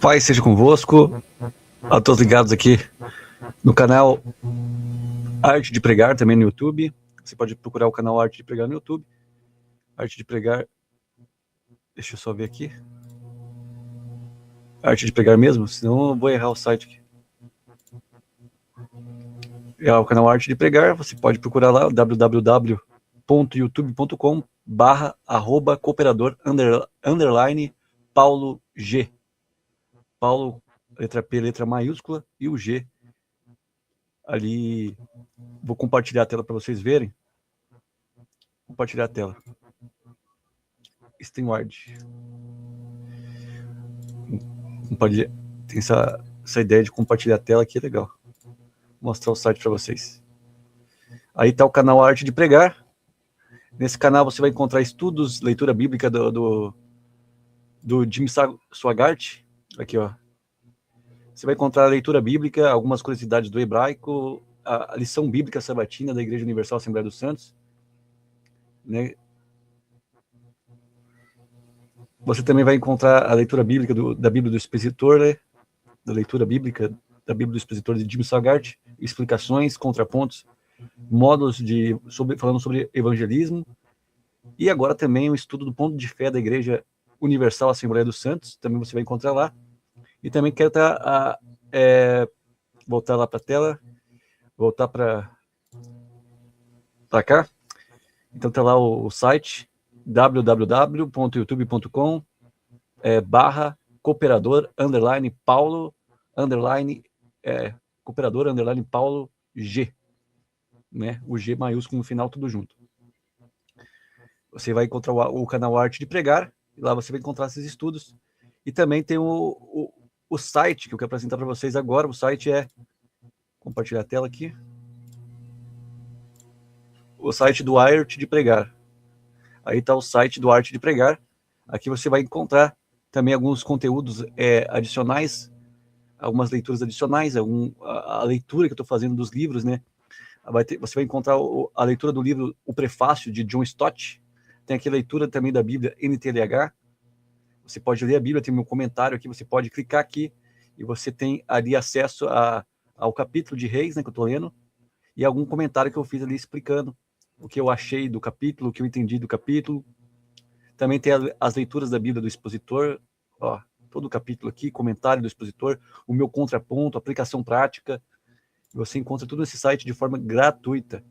Paz seja convosco, a todos ligados aqui no canal Arte de Pregar, também no YouTube. Você pode procurar o canal Arte de Pregar no YouTube. Arte de Pregar, deixa eu só ver aqui. Arte de Pregar mesmo, senão eu vou errar o site aqui. É o canal Arte de Pregar, você pode procurar lá, www.youtube.com/cooperador_Paulo G. Paulo, letra P, letra maiúscula, e o G ali. Vou compartilhar a tela para vocês verem. Compartilhar a tela. StreamYard. Tem essa ideia de compartilhar a tela aqui, é legal. Vou mostrar o site para vocês. Aí está o canal Arte de Pregar. Nesse canal você vai encontrar estudos, leitura bíblica do Jim Swaggart. Aqui, ó. Você vai encontrar a leitura bíblica, algumas curiosidades do hebraico, a lição bíblica sabatina da Igreja Universal Assembleia dos Santos, né? Você também vai encontrar a leitura bíblica da Bíblia do Expositor, né? Da leitura bíblica da Bíblia do Expositor de Jim Swaggart, explicações, contrapontos, modos falando sobre evangelismo, e agora também o estudo do ponto de fé da Igreja Universal Assembleia dos Santos, também você vai encontrar lá. E também quero voltar lá para a tela, voltar para cá. Então tá lá o site www.youtube.com/cooperador_Paulo cooperador_Paulo G, né? O G maiúsculo no final, tudo junto. Você vai encontrar o canal Arte de Pregar, e lá você vai encontrar esses estudos. E também tem o site que eu quero apresentar para vocês agora. O site é... Compartilhar a tela aqui. O site do Arte de Pregar. Aí está o site do Arte de Pregar. Aqui você vai encontrar também alguns conteúdos adicionais, algumas leituras adicionais, a leitura que eu estou fazendo dos livros, né? Você vai encontrar a leitura do livro O Prefácio, de John Stott. Tem aqui a leitura também da Bíblia NTLH. Você pode ler a Bíblia, tem meu comentário aqui, você pode clicar aqui e você tem ali acesso ao capítulo de Reis, né, que eu estou lendo, e algum comentário que eu fiz ali explicando o que eu achei do capítulo, o que eu entendi do capítulo. Também tem as leituras da Bíblia do Expositor, ó, todo o capítulo aqui, comentário do Expositor, o meu contraponto, aplicação prática. Você encontra tudo nesse site de forma gratuita.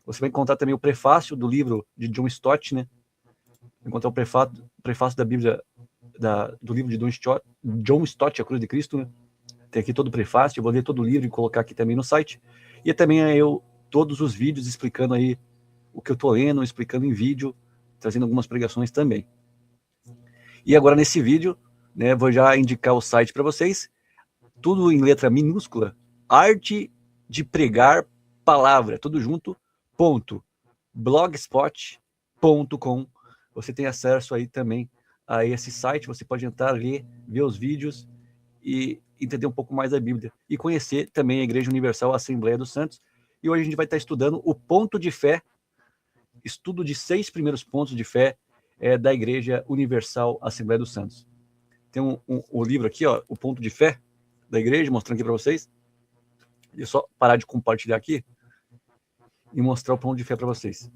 Você vai encontrar também o prefácio do livro de John Stott, né? Encontrar o prefácio da Bíblia, do livro de John Stott, A Cruz de Cristo, né? Tem aqui todo o prefácio, eu vou ler todo o livro e colocar aqui também no site. E também todos os vídeos explicando aí o que eu estou lendo, explicando em vídeo, trazendo algumas pregações também. E agora nesse vídeo, né, vou já indicar o site para vocês, tudo em letra minúscula, Arte de Pregar Palavra, tudo junto, .blogspot.com. Você tem acesso aí também a esse site, você pode entrar, ler, ver os vídeos e entender um pouco mais da Bíblia e conhecer também a Igreja Universal Assembleia dos Santos. E hoje a gente vai estar estudando o ponto de fé, estudo de 6 primeiros pontos de fé da Igreja Universal Assembleia dos Santos. Tem o livro aqui, ó, o ponto de fé da igreja, mostrando aqui para vocês. Deixa eu só parar de compartilhar aqui e mostrar o ponto de fé para vocês.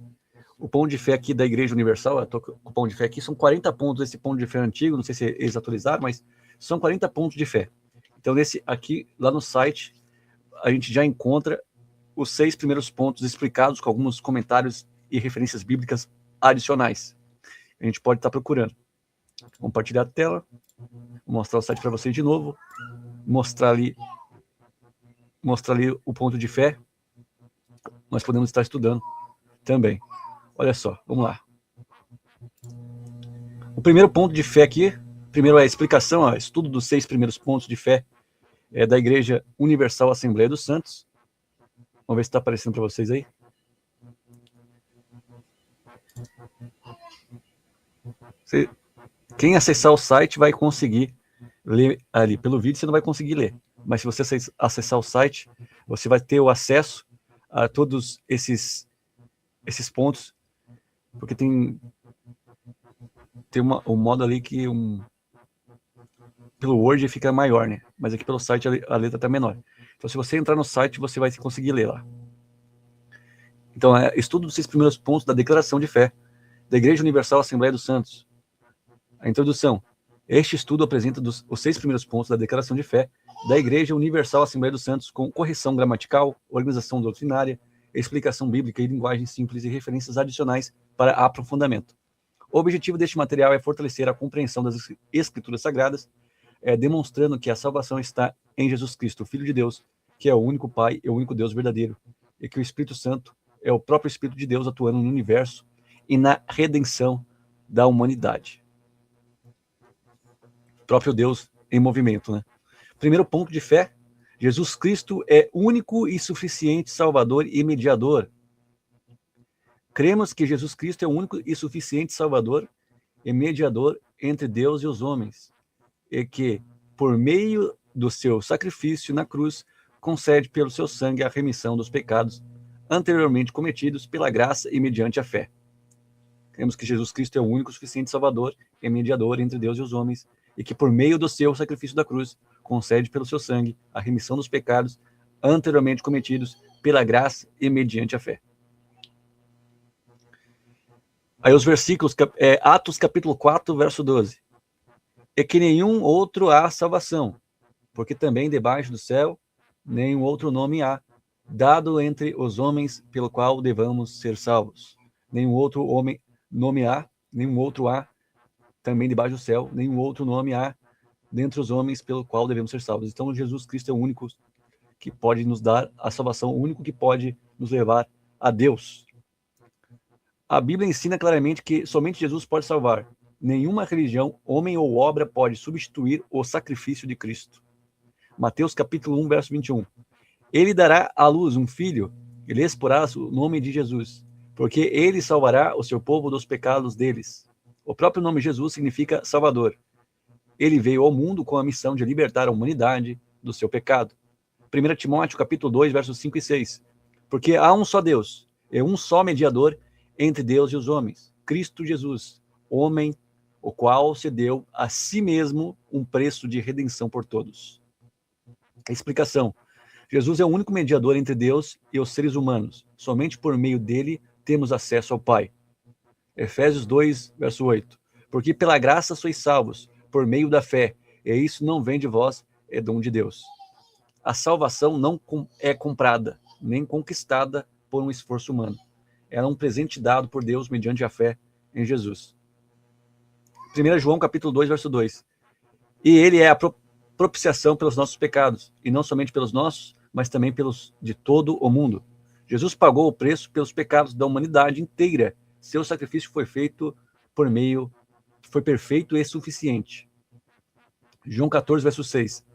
O ponto de fé aqui da Igreja Universal, eu tô com o ponto de fé aqui, são 40 pontos desse ponto de fé antigo, não sei se eles atualizaram, mas são 40 pontos de fé. Então, aqui, lá no site, a gente já encontra os 6 primeiros pontos explicados com alguns comentários e referências bíblicas adicionais. A gente pode estar procurando. Compartilhar a tela, vou mostrar o site para vocês de novo, mostrar ali o ponto de fé. Nós podemos estar estudando também. Olha só, vamos lá. O primeiro ponto de fé aqui, primeiro é a explicação, ó, estudo dos 6 primeiros pontos de fé da Igreja Universal Assembleia dos Santos. Vamos ver se está aparecendo para vocês aí. Quem acessar o site vai conseguir ler ali. Pelo vídeo você não vai conseguir ler, mas se você acessar o site, você vai ter o acesso a todos esses pontos, porque tem um modo ali que pelo Word fica maior, né? Mas aqui pelo site a letra está menor. Então, se você entrar no site, você vai conseguir ler lá. Então, estudo dos 6 primeiros pontos da Declaração de Fé da Igreja Universal Assembleia dos Santos. A introdução. Este estudo apresenta os 6 primeiros pontos da Declaração de Fé da Igreja Universal Assembleia dos Santos, com correção gramatical, organização doutrinária, explicação bíblica e linguagem simples e referências adicionais para aprofundamento. O objetivo deste material é fortalecer a compreensão das Escrituras Sagradas, demonstrando que a salvação está em Jesus Cristo, o Filho de Deus, que é o único Pai e o único Deus verdadeiro, e que o Espírito Santo é o próprio Espírito de Deus atuando no universo e na redenção da humanidade. O próprio Deus em movimento, né? Primeiro ponto de fé: Jesus Cristo é único e suficiente Salvador e mediador. Cremos que Jesus Cristo é o único e suficiente Salvador e mediador entre Deus e os homens, e que, por meio do seu sacrifício na cruz, concede pelo seu sangue a remissão dos pecados anteriormente cometidos pela graça e mediante a fé. Cremos que Jesus Cristo é o único e suficiente Salvador e mediador entre Deus e os homens, e que, por meio do seu sacrifício da cruz, concede pelo seu sangue a remissão dos pecados anteriormente cometidos pela graça e mediante a fé. Aí os versículos, Atos capítulo 4, verso 12. É que nenhum outro há salvação, porque também debaixo do céu nenhum outro nome há, dado entre os homens pelo qual devamos ser salvos. Nenhum outro nome há, nenhum outro há, também debaixo do céu, nenhum outro nome há, dentre os homens pelo qual devemos ser salvos. Então Jesus Cristo é o único que pode nos dar a salvação, o único que pode nos levar a Deus. A Bíblia ensina claramente que somente Jesus pode salvar. Nenhuma religião, homem ou obra pode substituir o sacrifício de Cristo. Mateus capítulo 1, verso 21. Ele dará à luz um filho, e lhes porá o nome de Jesus, porque ele salvará o seu povo dos pecados deles. O próprio nome Jesus significa Salvador. Ele veio ao mundo com a missão de libertar a humanidade do seu pecado. 1 Timóteo capítulo 2, versos 5 e 6. Porque há um só Deus, e um só mediador entre Deus e os homens, Cristo Jesus, homem, o qual se deu a si mesmo um preço de redenção por todos. A explicação: Jesus é o único mediador entre Deus e os seres humanos. Somente por meio dele temos acesso ao Pai. Efésios 2, verso 8. Porque pela graça sois salvos, por meio da fé, e isso não vem de vós, é dom de Deus. A salvação não é comprada, nem conquistada por um esforço humano. Ela é um presente dado por Deus mediante a fé em Jesus. 1 João capítulo 2, verso 2. E ele é a propiciação pelos nossos pecados, e não somente pelos nossos, mas também pelos de todo o mundo. Jesus pagou o preço pelos pecados da humanidade inteira. Seu sacrifício foi perfeito e suficiente. João 14, verso 6.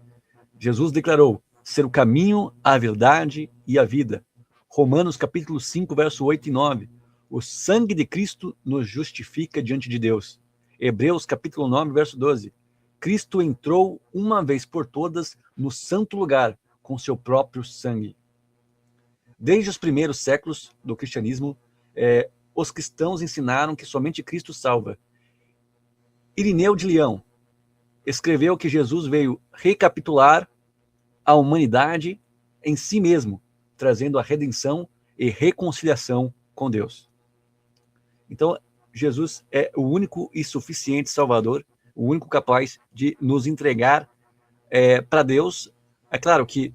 Jesus declarou ser o caminho, a verdade e a vida. Romanos capítulo 5, verso 8 e 9. O sangue de Cristo nos justifica diante de Deus. Hebreus capítulo 9, verso 12. Cristo entrou uma vez por todas no santo lugar com seu próprio sangue. Desde os primeiros séculos do cristianismo, os cristãos ensinaram que somente Cristo salva. Irineu de Leão escreveu que Jesus veio recapitular a humanidade em si mesmo, trazendo a redenção e reconciliação com Deus. Então, Jesus é o único e suficiente Salvador, o único capaz de nos entregar para Deus. É claro que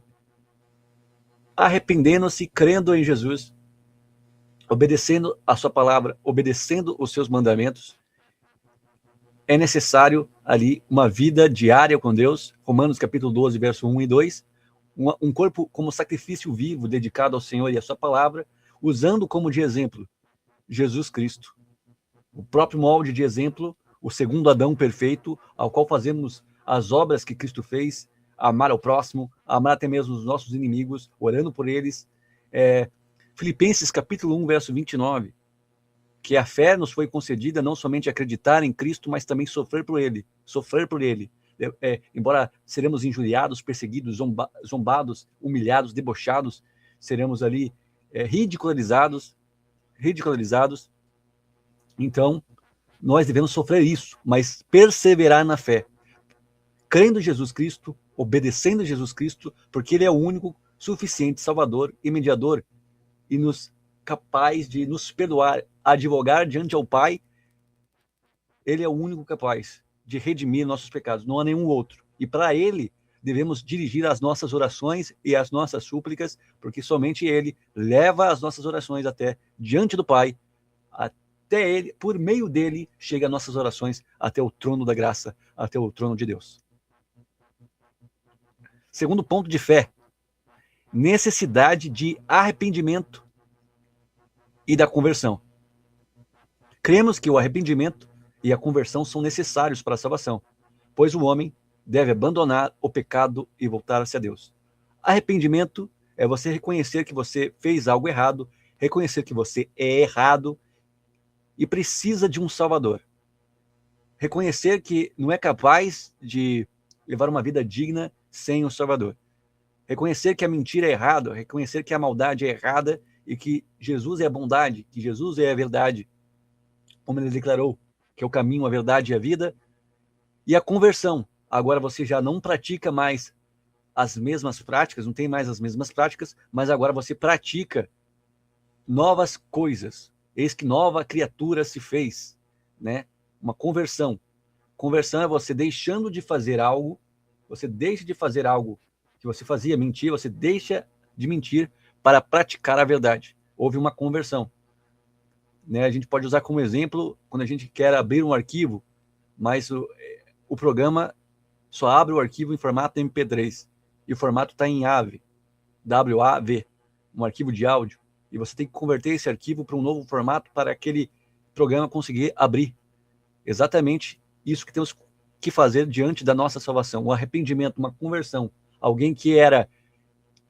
arrependendo-se, crendo em Jesus, obedecendo a sua palavra, obedecendo os seus mandamentos, é necessário ali uma vida diária com Deus. Romanos capítulo 12, verso 1 e 2. Um corpo como sacrifício vivo, dedicado ao Senhor e à sua palavra, usando como de exemplo Jesus Cristo. O próprio molde de exemplo, o segundo Adão perfeito, ao qual fazemos as obras que Cristo fez, amar ao próximo, amar até mesmo os nossos inimigos, orando por eles. Filipenses capítulo 1, verso 29, que a fé nos foi concedida não somente acreditar em Cristo, mas também sofrer por Ele. Embora seremos injuriados, perseguidos, zombados, humilhados, debochados, seremos ali ridicularizados. Então, nós devemos sofrer isso, mas perseverar na fé. crendo em Jesus Cristo, obedecendo a Jesus Cristo, porque ele é o único suficiente Salvador e mediador e capaz de nos perdoar, advogar diante ao Pai. Ele é o único capaz de redimir nossos pecados, não há nenhum outro. E para ele devemos dirigir as nossas orações e as nossas súplicas, porque somente ele leva as nossas orações até diante do Pai, até ele, por meio dele, chega as nossas orações até o trono da graça, até o trono de Deus. Segundo ponto de fé, necessidade de arrependimento e da conversão. Cremos que o arrependimento e a conversão são necessários para a salvação, pois o homem deve abandonar o pecado e voltar-se a Deus. Arrependimento é você reconhecer que você fez algo errado, reconhecer que você é errado e precisa de um Salvador. Reconhecer que não é capaz de levar uma vida digna sem o Salvador. Reconhecer que a mentira é errada, reconhecer que a maldade é errada e que Jesus é a bondade, que Jesus é a verdade, como ele declarou, que é o caminho, a verdade e a vida. E a conversão. Agora você já não pratica mais as mesmas práticas, não tem mais as mesmas práticas, mas agora você pratica novas coisas. Eis que nova criatura se fez, né? Uma conversão. Conversão é você deixando de fazer algo, você deixa de fazer algo que você fazia, mentir, você deixa de mentir para praticar a verdade. Houve uma conversão. Né? A gente pode usar como exemplo quando a gente quer abrir um arquivo, mas o programa só abre o arquivo em formato MP3 e o formato está em WAV, um arquivo de áudio, e você tem que converter esse arquivo para um novo formato para aquele programa conseguir abrir. Exatamente isso que temos que fazer diante da nossa salvação, um arrependimento, uma conversão. Alguém que era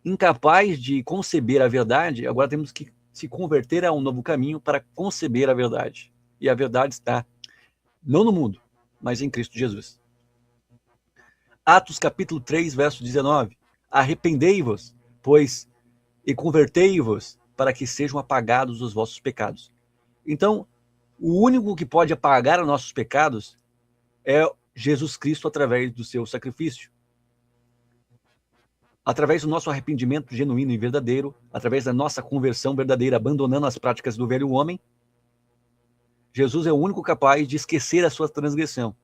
incapaz de conceber a verdade, agora temos que se converter a um novo caminho para conceber a verdade. E a verdade está não no mundo, mas em Cristo Jesus. Atos capítulo 3, verso 19. Arrependei-vos, pois, e convertei-vos, para que sejam apagados os vossos pecados. Então, o único que pode apagar os nossos pecados é Jesus Cristo através do seu sacrifício. Através do nosso arrependimento genuíno e verdadeiro, através da nossa conversão verdadeira, abandonando as práticas do velho homem, Jesus é o único capaz de esquecer a sua transgressão.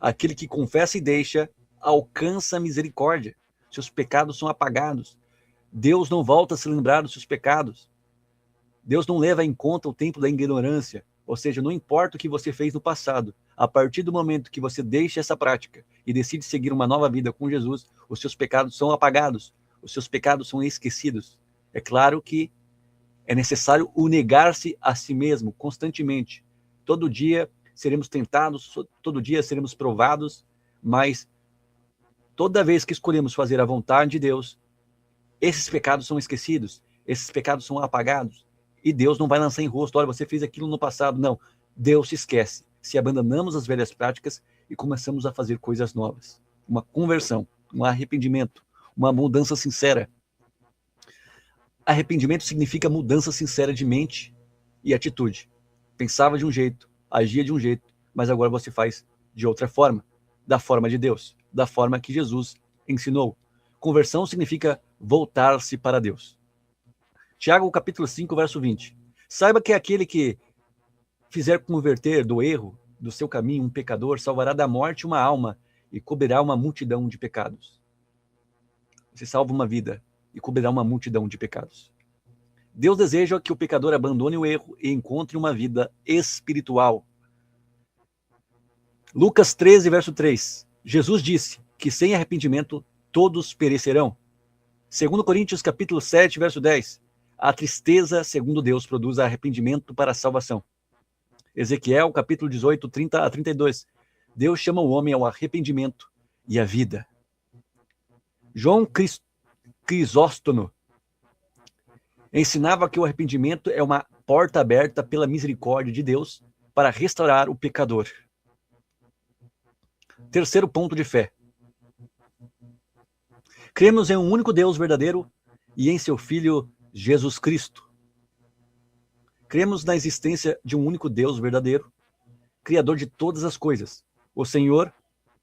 Aquele que confessa e deixa, alcança a misericórdia. Seus pecados são apagados. Deus não volta a se lembrar dos seus pecados. Deus não leva em conta o tempo da ignorância. Ou seja, não importa o que você fez no passado, a partir do momento que você deixa essa prática e decide seguir uma nova vida com Jesus, os seus pecados são apagados, os seus pecados são esquecidos. É claro que é necessário o negar-se a si mesmo constantemente. Todo dia seremos tentados, todo dia seremos provados, mas toda vez que escolhemos fazer a vontade de Deus, esses pecados são esquecidos, esses pecados são apagados, e Deus não vai lançar em rosto, olha, você fez aquilo no passado. Não, Deus se esquece. Se abandonamos as velhas práticas e começamos a fazer coisas novas. Uma conversão, um arrependimento, uma mudança sincera. Arrependimento significa mudança sincera de mente e atitude. Pensava de um jeito, agia de um jeito, mas agora você faz de outra forma, da forma de Deus, da forma que Jesus ensinou. Conversão significa voltar-se para Deus. Tiago capítulo 5, verso 20. Saiba que aquele que fizer converter do erro do seu caminho um pecador, salvará da morte uma alma e cobrirá uma multidão de pecados. Você salva uma vida e cobrirá uma multidão de pecados. Deus deseja que o pecador abandone o erro e encontre uma vida espiritual. Lucas 13, verso 3. Jesus disse que sem arrependimento todos perecerão. 2 Coríntios capítulo 7, verso 10. A tristeza, segundo Deus, produz arrependimento para a salvação. Ezequiel, capítulo 18, 30 a 32. Deus chama o homem ao arrependimento e à vida. João Crisóstomo ensinava que o arrependimento é uma porta aberta pela misericórdia de Deus para restaurar o pecador. Terceiro ponto de fé. Cremos em um único Deus verdadeiro e em seu Filho Jesus Cristo. Cremos na existência de um único Deus verdadeiro, Criador de todas as coisas, o Senhor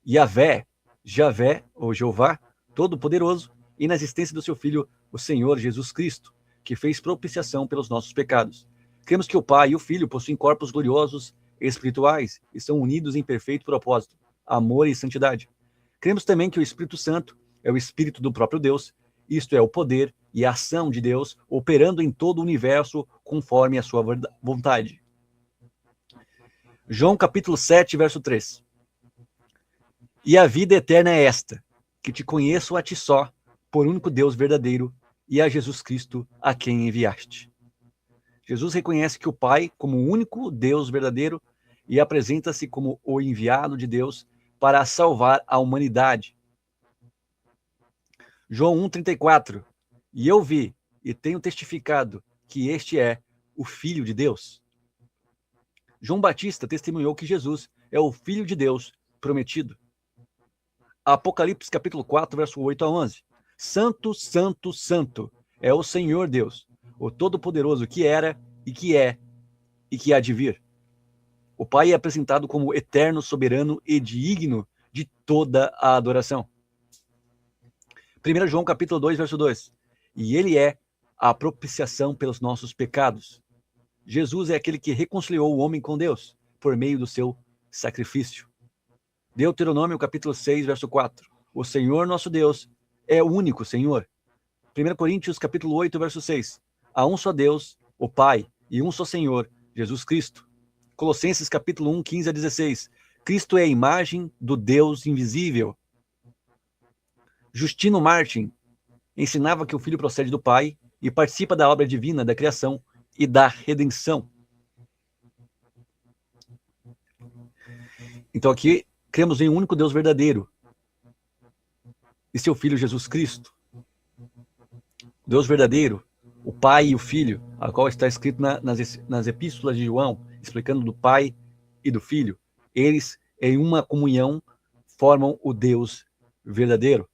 Yahvé, Javé, ou Jeová, Todo-Poderoso, e na existência do seu Filho, o Senhor Jesus Cristo, que fez propiciação pelos nossos pecados. Cremos que o Pai e o Filho possuem corpos gloriosos espirituais e são unidos em perfeito propósito, amor e santidade. Cremos também que o Espírito Santo é o Espírito do próprio Deus, isto é, o poder e a ação de Deus operando em todo o universo conforme a sua vontade. João capítulo 7, verso 3. E a vida eterna é esta, que te conheço a ti só, por único Deus verdadeiro, e a Jesus Cristo, a quem enviaste. Jesus reconhece que o Pai como o único Deus verdadeiro e apresenta-se como o enviado de Deus para salvar a humanidade. João 1,34. E eu vi e tenho testificado que este é o Filho de Deus. João Batista testemunhou que Jesus é o Filho de Deus prometido. Apocalipse capítulo 4, verso 8 a 11. Santo, santo, santo é o Senhor Deus, o Todo-Poderoso, que era e que é e que há de vir. O Pai é apresentado como eterno, soberano e digno de toda a adoração. 1 João capítulo 2, verso 2. E ele é a propiciação pelos nossos pecados. Jesus é aquele que reconciliou o homem com Deus por meio do seu sacrifício. Deuteronômio capítulo 6, verso 4. O Senhor nosso Deus é o único Senhor. 1 Coríntios capítulo 8, verso 6. Há um só Deus, o Pai, e um só Senhor, Jesus Cristo. Colossenses capítulo 1, 15 a 16. Cristo é a imagem do Deus invisível. Justino Martin ensinava que o Filho procede do Pai e participa da obra divina da criação e da redenção. Então aqui cremos em um único Deus verdadeiro e seu Filho Jesus Cristo. Deus verdadeiro, o Pai e o Filho, a qual está escrito nas epístolas de João, explicando do Pai e do Filho. Eles, em uma comunhão, formam o Deus verdadeiro.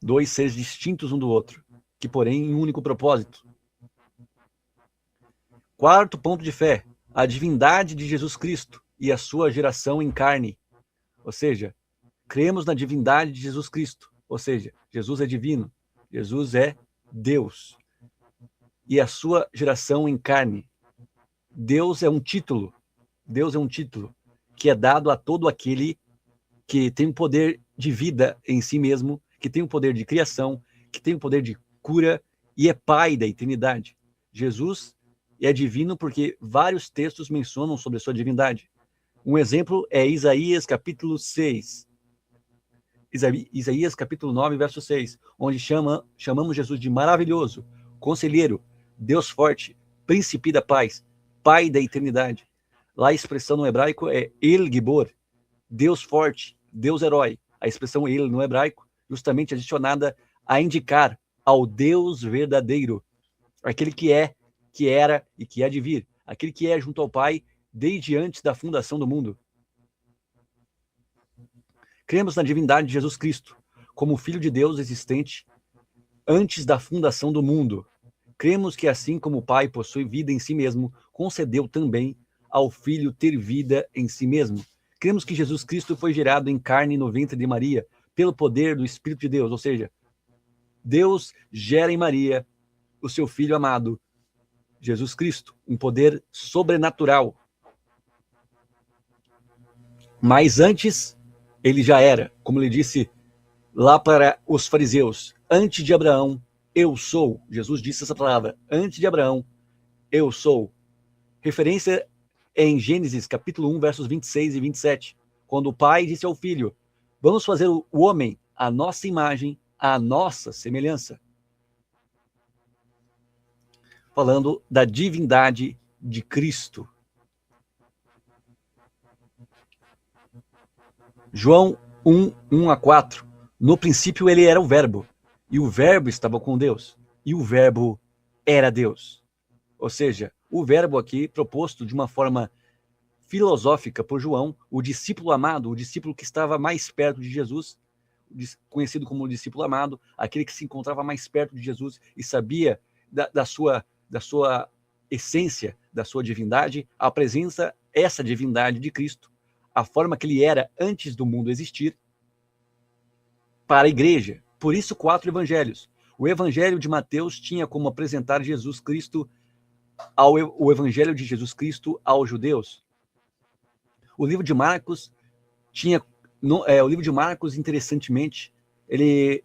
Dois seres distintos um do outro, que porém em um único propósito. Quarto ponto de fé, a divindade de Jesus Cristo e a sua geração em carne. Ou seja, cremos na divindade de Jesus Cristo. Ou seja, Jesus é divino, Jesus é Deus. E a sua geração em carne. Deus é um título que é dado a todo aquele que tem o poder de vida em si mesmo, que tem o poder de criação, que tem o poder de cura e é Pai da eternidade. Jesus é divino porque vários textos mencionam sobre a sua divindade. Um exemplo é Isaías capítulo 6. Isaías capítulo 9, verso 6, onde chamamos Jesus de maravilhoso, conselheiro, Deus forte, príncipe da paz, Pai da eternidade. Lá a expressão no hebraico é El Gibor, Deus forte, Deus herói. A expressão El no hebraico, justamente adicionada a indicar ao Deus verdadeiro, aquele que é, que era e que há de vir, aquele que é junto ao Pai desde antes da fundação do mundo. Cremos na divindade de Jesus Cristo, como o Filho de Deus existente antes da fundação do mundo. Cremos que assim como o Pai possui vida em si mesmo, concedeu também ao Filho ter vida em si mesmo. Cremos que Jesus Cristo foi gerado em carne no ventre de Maria, pelo poder do Espírito de Deus, ou seja, Deus gera em Maria o seu Filho amado, Jesus Cristo, um poder sobrenatural. Mas antes, ele já era, como ele disse lá para os fariseus, antes de Abraão, eu sou. Jesus disse essa palavra, antes de Abraão, eu sou. Referência é em Gênesis capítulo 1, versos 26 e 27, quando o pai disse ao filho, vamos fazer o homem à nossa imagem, à nossa semelhança. Falando da divindade de Cristo. João 1, 1 a 4. No princípio ele era o verbo, e o verbo estava com Deus, e o verbo era Deus. Ou seja, o verbo aqui proposto de uma forma filosófica por João, o discípulo amado, o discípulo que estava mais perto de Jesus, conhecido como o discípulo amado, aquele que se encontrava mais perto de Jesus e sabia da sua essência, da sua divindade, apresenta essa divindade de Cristo a forma que ele era antes do mundo existir, para a igreja. Por isso, 4 evangelhos. O evangelho de Mateus tinha como apresentar Jesus Cristo o evangelho de Jesus Cristo aos judeus. O livro de Marcos tinha... o livro de Marcos, interessantemente, ele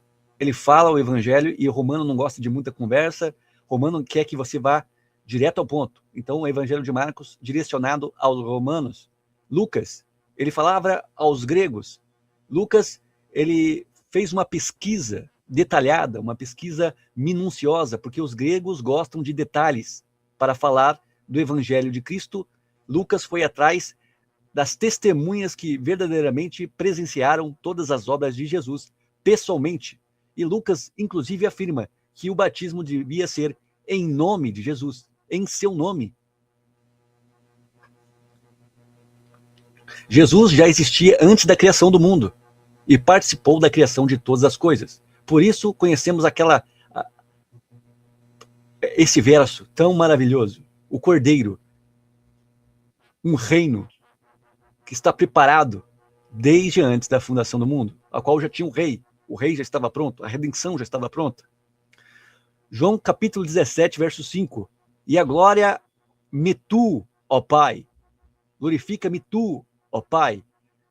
fala o evangelho, e o Romano não gosta de muita conversa. Romano quer que você vá direto ao ponto. Então, o evangelho de Marcos, direcionado aos romanos. Lucas, ele falava aos gregos. Lucas, ele fez uma pesquisa detalhada, uma pesquisa minuciosa, porque os gregos gostam de detalhes para falar do evangelho de Cristo. Lucas foi atrás das testemunhas que verdadeiramente presenciaram todas as obras de Jesus pessoalmente. E Lucas, inclusive, afirma que o batismo devia ser em nome de Jesus, em seu nome. Jesus já existia antes da criação do mundo e participou da criação de todas as coisas. Por isso, conhecemos esse verso tão maravilhoso. O Cordeiro, um reino que está preparado desde antes da fundação do mundo, a qual já tinha um rei. O rei já estava pronto, a redenção já estava pronta. João capítulo 17, verso 5. E a glória me tu, ó Pai, glorifica-me tu, ó Pai,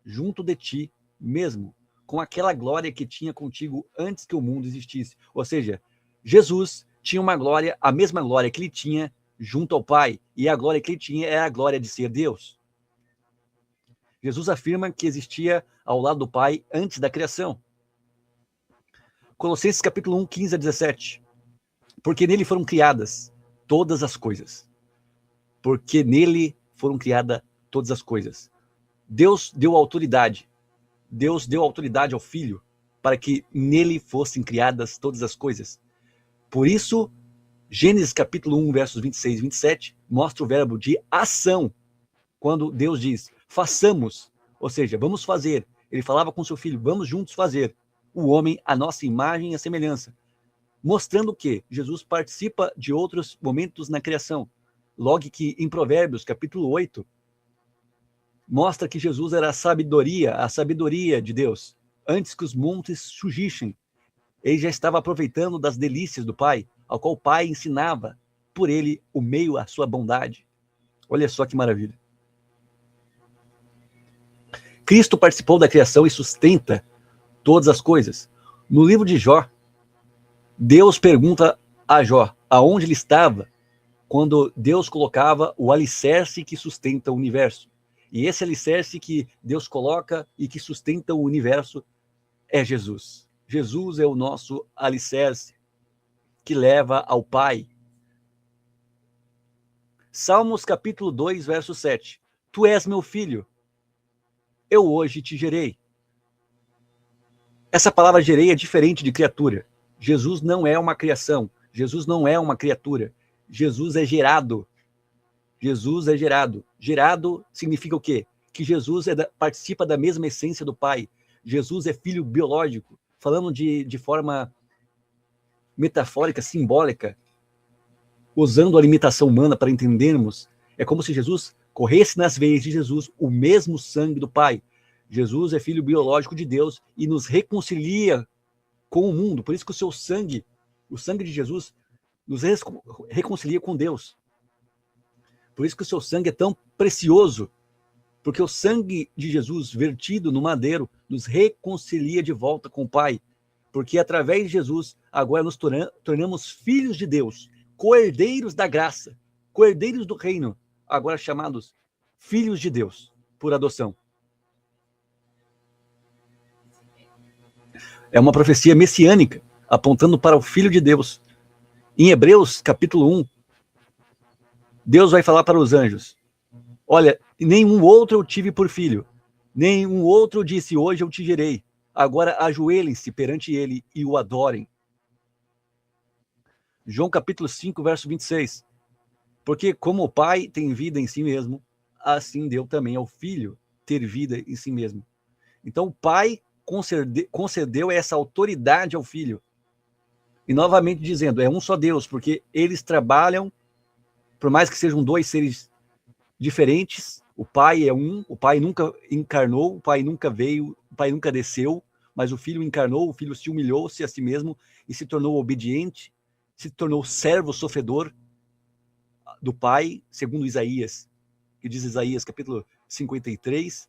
junto de ti mesmo, com aquela glória que tinha contigo antes que o mundo existisse. Ou seja, Jesus tinha uma glória, a mesma glória que ele tinha junto ao Pai, e a glória que ele tinha era a glória de ser Deus. Jesus afirma que existia ao lado do Pai antes da criação. Colossenses capítulo 1, 15 a 17. Porque nele foram criadas todas as coisas. Porque nele foram criadas todas as coisas. Deus deu autoridade. Deus deu autoridade ao Filho para que nele fossem criadas todas as coisas. Por isso, Gênesis capítulo 1, versos 26 e 27, mostra o verbo de ação. Quando Deus diz, façamos, ou seja, vamos fazer. Ele falava com seu filho, vamos juntos fazer o homem a nossa imagem e a semelhança. Mostrando que Jesus participa de outros momentos na criação. Logo que em Provérbios, capítulo 8, mostra que Jesus era a sabedoria de Deus. Antes que os montes surgissem, ele já estava aproveitando das delícias do Pai, ao qual o Pai ensinava por ele o meio à sua bondade. Olha só que maravilha. Cristo participou da criação e sustenta todas as coisas. No livro de Jó, Deus pergunta a Jó aonde ele estava quando Deus colocava o alicerce que sustenta o universo. E esse alicerce que Deus coloca e que sustenta o universo é Jesus. Jesus é o nosso alicerce que leva ao Pai. Salmos capítulo 2, verso 7. Tu és meu filho, eu hoje te gerei. Essa palavra gerei é diferente de criatura. Jesus não é uma criação. Jesus não é uma criatura. Jesus é gerado. Jesus é gerado. Gerado significa o quê? Que Jesus participa da mesma essência do Pai. Jesus é filho biológico. Falando de forma metafórica, simbólica, usando a limitação humana para entendermos, é como se Jesus corresse nas veias de Jesus o mesmo sangue do Pai. Jesus é filho biológico de Deus e nos reconcilia com o mundo. Por isso que o seu sangue, o sangue de Jesus, nos reconcilia com Deus. Por isso que o seu sangue é tão precioso, porque o sangue de Jesus vertido no madeiro nos reconcilia de volta com o Pai. Porque através de Jesus, agora nos tornamos filhos de Deus, coerdeiros da graça, coerdeiros do reino, agora chamados filhos de Deus, por adoção. É uma profecia messiânica, apontando para o Filho de Deus. Em Hebreus, capítulo 1, Deus vai falar para os anjos, olha, nenhum outro eu tive por filho, nenhum outro disse, hoje eu te gerei. Agora ajoelhem-se perante ele e o adorem. João capítulo 5, verso 26. Porque como o Pai tem vida em si mesmo, assim deu também ao Filho ter vida em si mesmo. Então o Pai concedeu essa autoridade ao Filho. E novamente dizendo, é um só Deus, porque eles trabalham, por mais que sejam dois seres diferentes, O Pai é um, o Pai nunca encarnou, o Pai nunca veio, o Pai nunca desceu, mas o Filho encarnou, o Filho se humilhou-se a si mesmo e se tornou obediente, se tornou servo sofredor do Pai, segundo Isaías, que diz Isaías capítulo 53,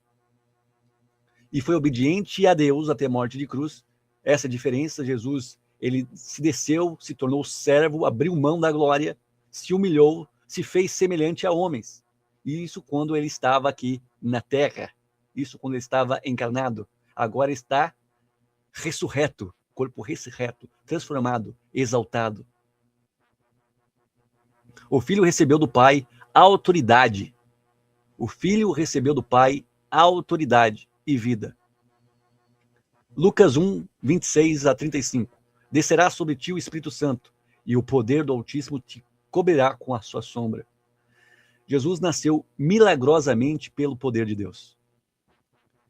e foi obediente a Deus até a morte de cruz. Essa é a diferença. Jesus, ele se desceu, se tornou servo, abriu mão da glória, se humilhou, se fez semelhante a homens. Isso quando ele estava aqui na terra. Isso quando ele estava encarnado. Agora está ressurreto, corpo ressurreto, transformado, exaltado. O Filho recebeu do Pai autoridade. O Filho recebeu do Pai autoridade e vida. Lucas 1, 26 a 35. Descerá sobre ti o Espírito Santo, e o poder do Altíssimo te cobrirá com a sua sombra. Jesus nasceu milagrosamente pelo poder de Deus.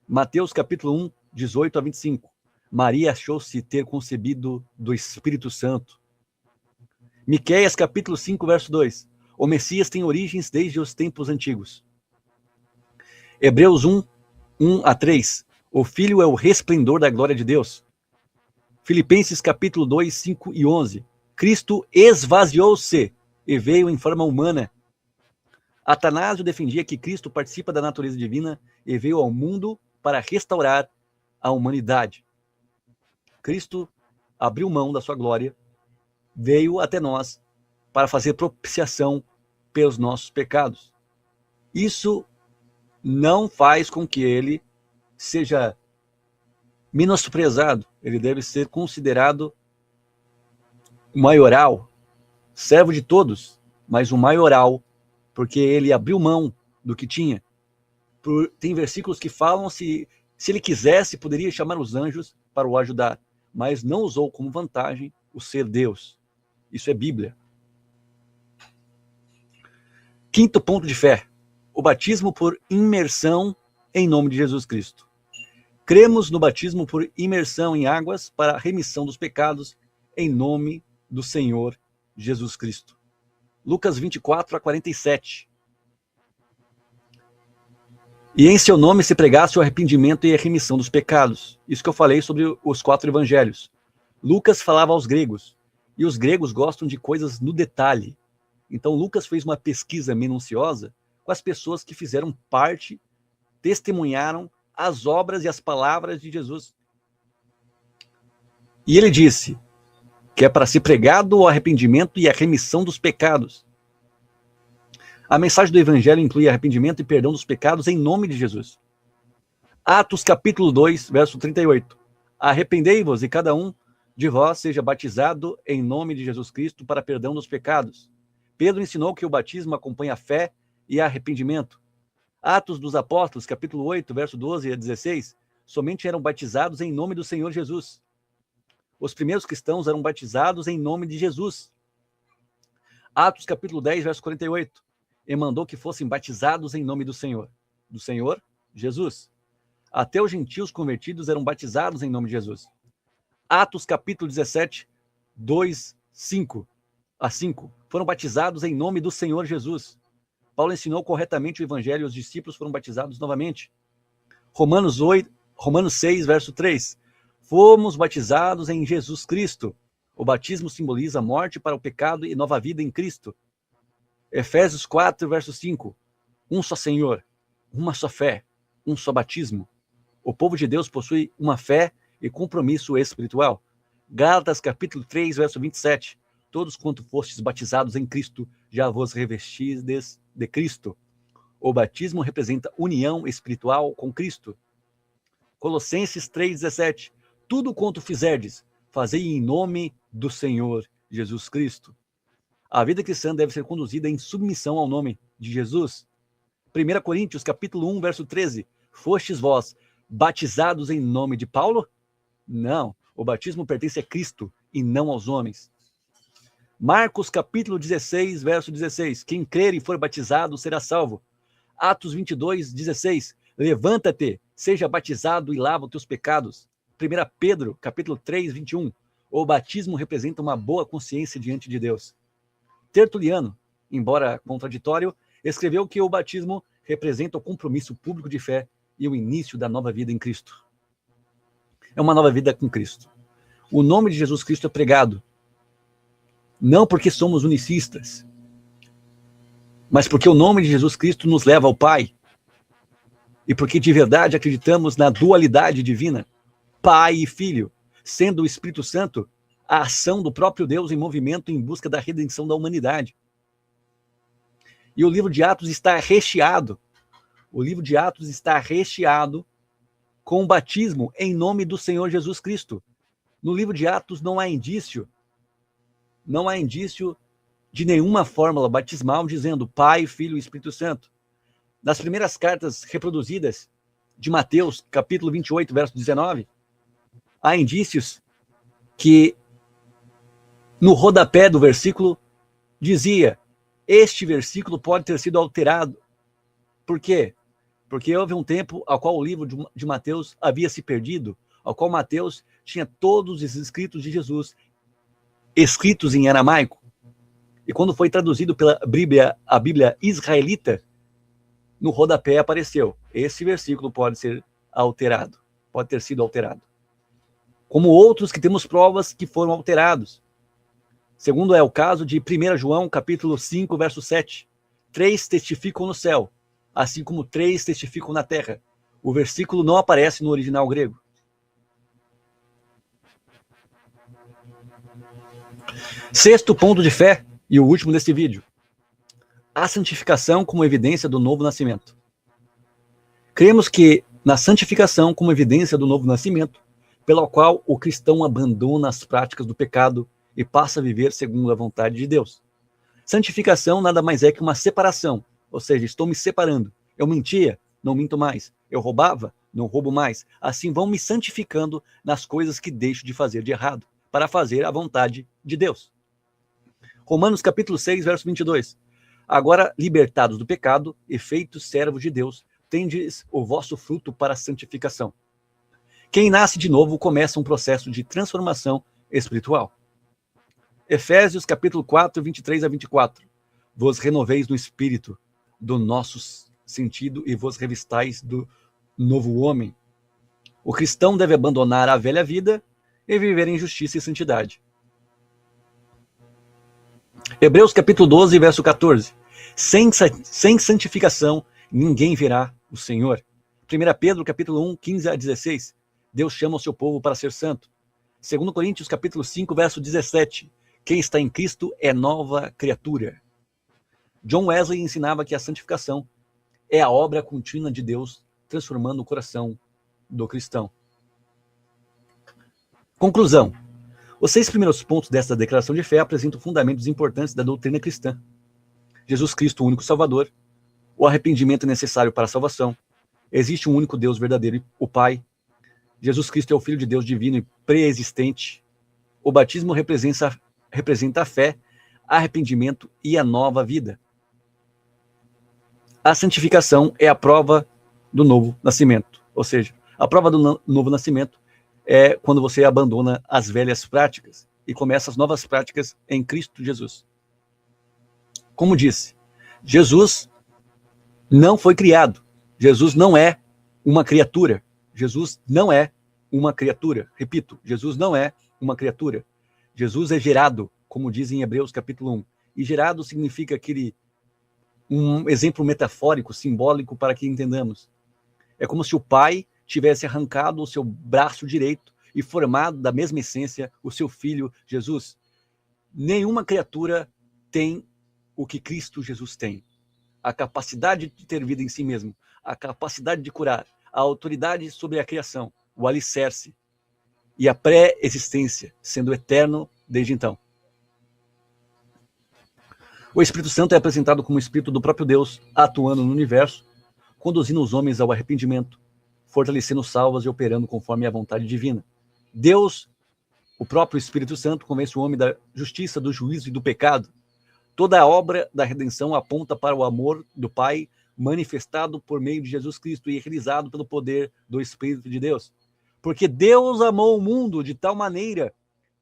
Mateus capítulo 1, 18 a 25. Maria achou-se ter concebido do Espírito Santo. Miqueias capítulo 5, verso 2. O Messias tem origens desde os tempos antigos. Hebreus 1, 1 a 3. O Filho é o resplendor da glória de Deus. Filipenses capítulo 2, 5 e 11. Cristo esvaziou-se e veio em forma humana. Atanásio defendia que Cristo participa da natureza divina e veio ao mundo para restaurar a humanidade. Cristo abriu mão da sua glória, veio até nós para fazer propiciação pelos nossos pecados. Isso não faz com que ele seja menosprezado. Ele deve ser considerado maioral, servo de todos, mas o maioral, porque ele abriu mão do que tinha. Tem versículos que falam se ele quisesse, poderia chamar os anjos para o ajudar, mas não usou como vantagem o ser Deus. Isso é Bíblia. Quinto ponto de fé: o batismo por imersão em nome de Jesus Cristo. Cremos no batismo por imersão em águas para a remissão dos pecados em nome do Senhor Jesus Cristo. Lucas 24 a 47. E em seu nome se pregasse o arrependimento e a remissão dos pecados. Isso que eu falei sobre os 4 evangelhos. Lucas falava aos gregos, e os gregos gostam de coisas no detalhe. Então Lucas fez uma pesquisa minuciosa com as pessoas que fizeram parte, testemunharam as obras e as palavras de Jesus. E ele disse que é para ser pregado o arrependimento e a remissão dos pecados. A mensagem do evangelho inclui arrependimento e perdão dos pecados em nome de Jesus. Atos capítulo 2, verso 38. Arrependei-vos e cada um de vós seja batizado em nome de Jesus Cristo para perdão dos pecados. Pedro ensinou que o batismo acompanha a fé e arrependimento. Atos dos Apóstolos, capítulo 8, verso 12 a 16, somente eram batizados em nome do Senhor Jesus. Os primeiros cristãos eram batizados em nome de Jesus. Atos capítulo 10, verso 48, e mandou que fossem batizados em nome do Senhor Jesus. Até os gentios convertidos eram batizados em nome de Jesus. Atos capítulo 17, 2, 5 a 5, foram batizados em nome do Senhor Jesus. Paulo ensinou corretamente o evangelho e os discípulos foram batizados novamente. Romanos 6, verso 3. Fomos batizados em Jesus Cristo. O batismo simboliza a morte para o pecado e nova vida em Cristo. Efésios 4, verso 5. Um só Senhor, uma só fé, um só batismo. O povo de Deus possui uma fé e compromisso espiritual. Gálatas capítulo 3, verso 27. Todos quanto fostes batizados em Cristo, já vos revestistes de Cristo. O batismo representa união espiritual com Cristo. Colossenses 3,17. Tudo quanto fizerdes, fazei em nome do Senhor Jesus Cristo. A vida cristã deve ser conduzida em submissão ao nome de Jesus. 1 Coríntios capítulo 1, verso 13. Fostes vós batizados em nome de Paulo? Não, o batismo pertence a Cristo e não aos homens. Marcos capítulo 16, verso 16. Quem crer e for batizado será salvo. Atos 22, 16. Levanta-te, seja batizado e lava os teus pecados. 1 Pedro capítulo 3, 21. O batismo representa uma boa consciência diante de Deus. Tertuliano, embora contraditório, escreveu que o batismo representa o compromisso público de fé e o início da nova vida em Cristo. É uma nova vida com Cristo. O nome de Jesus Cristo é pregado, não porque somos unicistas, mas porque o nome de Jesus Cristo nos leva ao Pai, e porque de verdade acreditamos na dualidade divina, Pai e Filho, sendo o Espírito Santo a ação do próprio Deus em movimento em busca da redenção da humanidade. E o livro de Atos está recheado, com o batismo em nome do Senhor Jesus Cristo. No livro de Atos não há indício de nenhuma fórmula batismal dizendo Pai, Filho e Espírito Santo. Nas primeiras cartas reproduzidas de Mateus, capítulo 28, verso 19, há indícios que no rodapé do versículo dizia: este versículo pode ter sido alterado. Por quê? Porque houve um tempo ao qual o livro de Mateus havia se perdido, ao qual Mateus tinha todos os escritos de Jesus escritos em aramaico. E quando foi traduzido pela Bíblia, a Bíblia israelita, no rodapé apareceu: esse versículo pode ser alterado, pode ter sido alterado. Como outros que temos provas que foram alterados. Segundo é o caso de 1 João, capítulo 5, verso 7. 3 testificam no céu, assim como 3 testificam na terra. O versículo não aparece no original grego. Sexto ponto de fé, e o último desse vídeo: a santificação como evidência do novo nascimento. Cremos que na santificação como evidência do novo nascimento, pela qual o cristão abandona as práticas do pecado e passa a viver segundo a vontade de Deus. Santificação nada mais é que uma separação, ou seja, estou me separando. Eu mentia, não minto mais. Eu roubava, não roubo mais. Assim vão me santificando nas coisas que deixo de fazer de errado, para fazer a vontade de Deus. Romanos capítulo 6, verso 22. Agora, libertados do pecado e feitos servos de Deus, tendes o vosso fruto para a santificação. Quem nasce de novo começa um processo de transformação espiritual. Efésios capítulo 4, 23 a 24. Vos renoveis no espírito do nosso sentido e vos revistais do novo homem. O cristão deve abandonar a velha vida e viver em justiça e santidade. Hebreus capítulo 12, verso 14. Sem santificação, ninguém verá o Senhor. 1 Pedro capítulo 1, 15 a 16. Deus chama o seu povo para ser santo. 2 Coríntios capítulo 5, verso 17. Quem está em Cristo é nova criatura. John Wesley ensinava que a santificação é a obra contínua de Deus transformando o coração do cristão. Conclusão. Os 6 primeiros pontos desta declaração de fé apresentam fundamentos importantes da doutrina cristã. Jesus Cristo, o único Salvador. O arrependimento é necessário para a salvação. Existe um único Deus verdadeiro, o Pai. Jesus Cristo é o Filho de Deus divino e pré-existente. O batismo representa a fé, arrependimento e a nova vida. A santificação é a prova do novo nascimento. Ou seja, a prova do novo nascimento é quando você abandona as velhas práticas e começa as novas práticas em Cristo Jesus. Como disse, Jesus não foi criado. Jesus não é uma criatura. Jesus não é uma criatura. Repito, Jesus não é uma criatura. Jesus é gerado, como diz em Hebreus capítulo 1. E gerado significa um exemplo metafórico, simbólico, para que entendamos. É como se o pai tivesse arrancado o seu braço direito e formado da mesma essência o seu filho Jesus. Nenhuma criatura tem o que Cristo Jesus tem. A capacidade de ter vida em si mesmo, a capacidade de curar, a autoridade sobre a criação, o alicerce e a pré-existência, sendo eterno desde então. O Espírito Santo é apresentado como o Espírito do próprio Deus, atuando no universo, conduzindo os homens ao arrependimento, fortalecendo os salvos e operando conforme a vontade divina. Deus, o próprio Espírito Santo, convence o homem da justiça, do juízo e do pecado. Toda a obra da redenção aponta para o amor do Pai manifestado por meio de Jesus Cristo e realizado pelo poder do Espírito de Deus. Porque Deus amou o mundo de tal maneira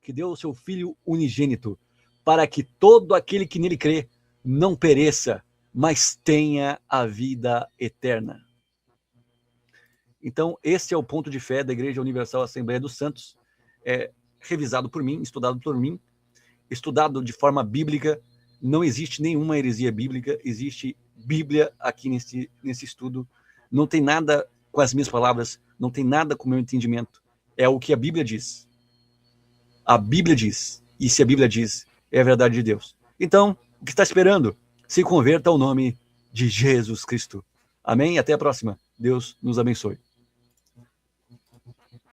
que deu o seu Filho unigênito, para que todo aquele que nele crê não pereça, mas tenha a vida eterna. Então, esse é o ponto de fé da Igreja Universal Assembleia dos Santos, revisado por mim, estudado por mim, estudado de forma bíblica. Não existe nenhuma heresia bíblica, existe Bíblia aqui nesse estudo. Não tem nada com as minhas palavras, não tem nada com o meu entendimento. É o que a Bíblia diz. A Bíblia diz. E se a Bíblia diz, é a verdade de Deus. Então, o que está esperando? Se converta ao nome de Jesus Cristo. Amém? Até a próxima. Deus nos abençoe.